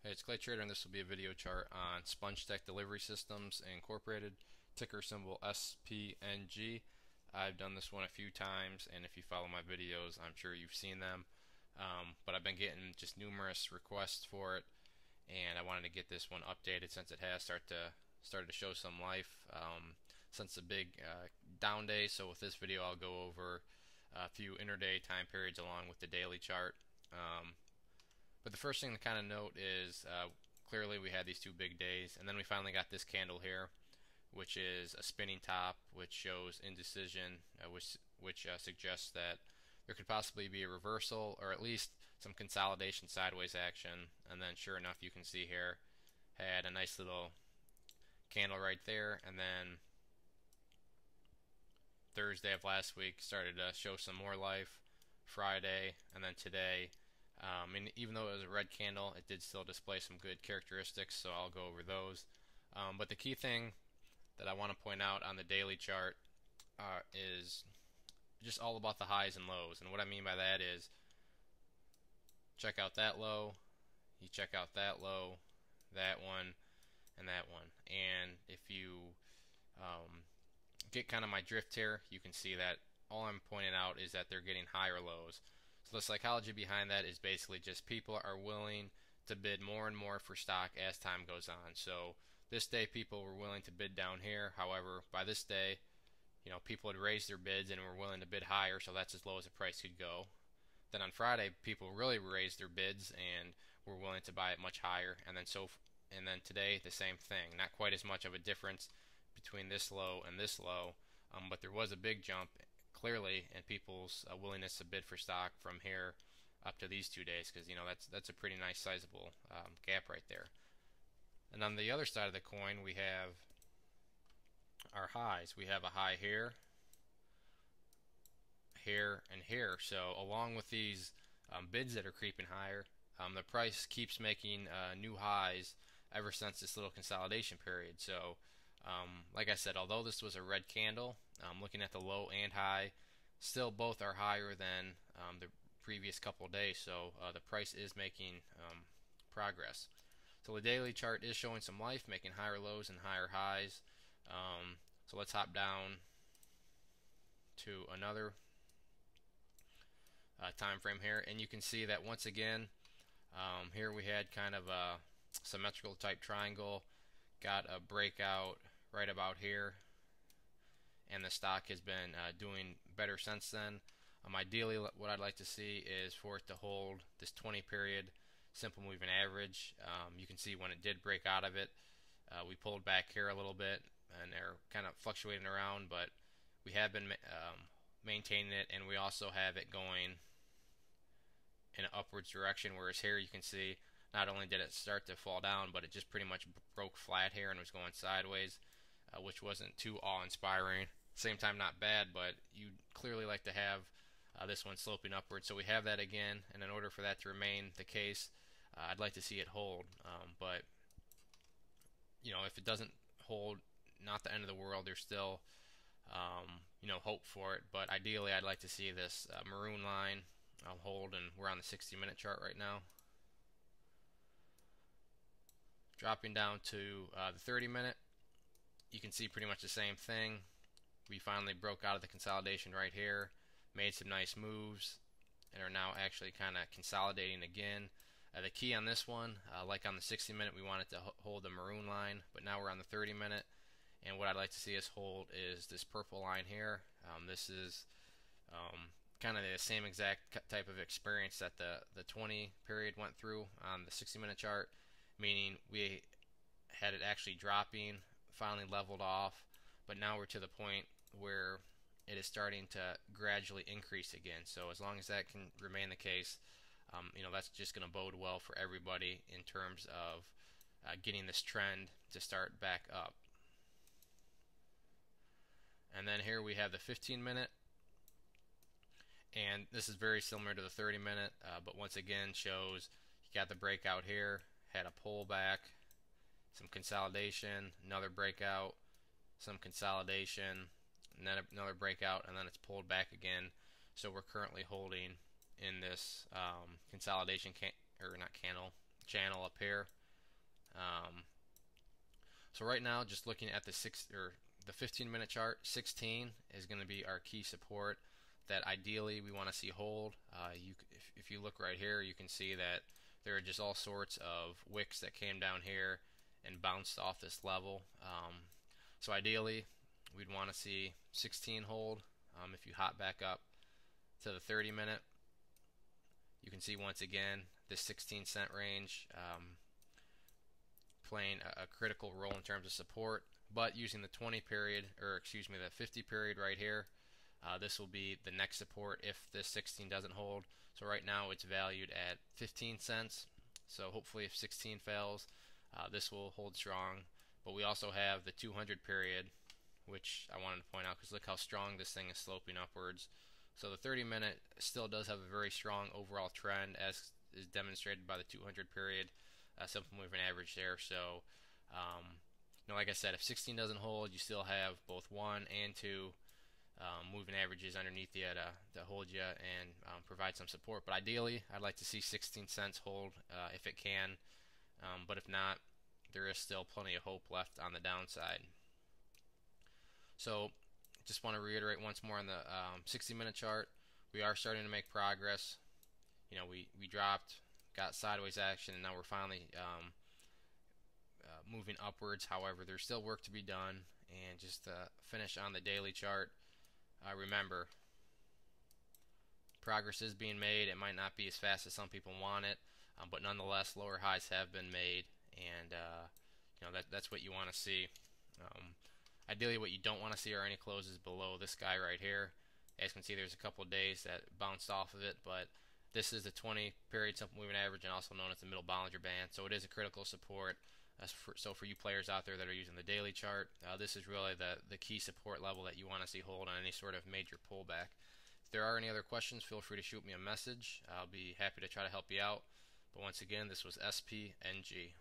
Hey, it's Clay Trader, and this will be a video chart on Sponge Stack Delivery Systems Incorporated, ticker symbol SPNG. I've done this one a few times, and if you follow my videos, I'm sure you've seen them. But I've been getting just numerous requests for it, and I wanted to get this one updated since it has started to show some life since the big down day. So with this video, I'll go over a few intraday time periods along with the daily chart. But the first thing to kind of note is clearly we had these two big days, and then we finally got this candle here, which is a spinning top, which shows indecision, which suggests that there could possibly be a reversal or at least some consolidation sideways action. And then sure enough, you can see here had a nice little candle right there, and then Thursday of last week started to show some more life. Friday, and then today. And even though it was a red candle, it did still display some good characteristics, so I'll go over those. But the key thing that I want to point out on the daily chart is just all about the highs and lows. And what I mean by that is, check out that low, you check out that low, that one, and that one. And if you get kind of my drift here, you can see that all I'm pointing out is that they're getting higher lows. So the psychology behind that is basically just people are willing to bid more and more for stock as time goes on. So this day people were willing to bid down here. However, by this day, people had raised their bids and were willing to bid higher, so that's as low as the price could go. Then on Friday, people really raised their bids and were willing to buy it much higher, and then today the same thing. Not quite as much of a difference between this low and this low, but there was a big jump clearly in people's willingness to bid for stock from here up to these 2 days, because that's a pretty nice sizable gap right there. And on the other side of the coin, we have our highs. We have a high here, here, and here. So along with these bids that are creeping higher, the price keeps making new highs ever since this little consolidation period. So like I said, although this was a red candle, looking at the low and high, still both are higher than the previous couple of days. So the price is making progress. So the daily chart is showing some life, making higher lows and higher highs. So let's hop down to another time frame here, and you can see that once again, here we had kind of a symmetrical type triangle, got a breakout right about here, and the stock has been doing better since then. Ideally, what I'd like to see is for it to hold this 20 period simple moving average. You can see when it did break out of it, we pulled back here a little bit, and they're kind of fluctuating around, but we have been maintaining it, and we also have it going in an upwards direction, whereas here you can see not only did it start to fall down, but it just pretty much broke flat here and was going sideways, which wasn't too awe-inspiring. Same time, not bad, but you'd clearly like to have this one sloping upwards. So we have that again, and in order for that to remain the case, I'd like to see it hold. But if it doesn't hold, not the end of the world. There's still hope for it. But ideally, I'd like to see this maroon line hold, and we're on the 60-minute chart right now. Dropping down to the 30-minute, you can see pretty much the same thing. We finally broke out of the consolidation right here, made some nice moves, and are now actually kind of consolidating again. The key on this one, like on the 60-minute, we wanted to hold the maroon line, but now we're on the 30-minute, and what I'd like to see us hold is this purple line here. This is kind of the same exact type of experience that the 20 period went through on the 60-minute chart, meaning we had it actually dropping, finally leveled off, but now we're to the point where it is starting to gradually increase again. So as long as that can remain the case, that's just going to bode well for everybody in terms of getting this trend to start back up. And then here we have the 15-minute, and this is very similar to the 30-minute, but once again shows you got the breakout here, had a pullback, some consolidation, another breakout, some consolidation, and then another breakout, and then it's pulled back again. So we're currently holding in this consolidation channel up here. So right now, just looking at the 15-minute chart, 16 is going to be our key support that ideally we want to see hold. If you look right here, you can see that there are just all sorts of wicks that came down here and bounced off this level. So ideally, we'd want to see 16 hold. If you hop back up to the 30-minute, you can see once again this 16-cent range playing a critical role in terms of support. But using the 20 period, or excuse me, the 50 period right here, this will be the next support if this 16 doesn't hold. So right now it's valued at 15 cents. So hopefully if 16 fails, this will hold strong. But we also have the 200 period, which I wanted to point out because look how strong this thing is sloping upwards. So the 30-minute still does have a very strong overall trend, as is demonstrated by the 200 period, simple moving average there. So, like I said, if 16 doesn't hold, you still have both 1 and 2 moving averages underneath you to hold you and provide some support. But ideally, I'd like to see 16 cents hold if it can. But if not, there is still plenty of hope left on the downside. So just want to reiterate once more on the 60-minute chart, we are starting to make progress. We dropped, got sideways action, and now we're finally moving upwards. However, there's still work to be done. And just to finish on the daily chart, remember, progress is being made. It might not be as fast as some people want it, but nonetheless, lower highs have been made, and that's what you want to see. Ideally, what you don't want to see are any closes below this guy right here. As you can see, there's a couple of days that bounced off of it, but this is the 20 period simple moving average, and also known as the middle Bollinger Band. So it is a critical support. So for you players out there that are using the daily chart, this is really the key support level that you want to see hold on any sort of major pullback. If there are any other questions, feel free to shoot me a message. I'll be happy to try to help you out. But once again, this was SPNG.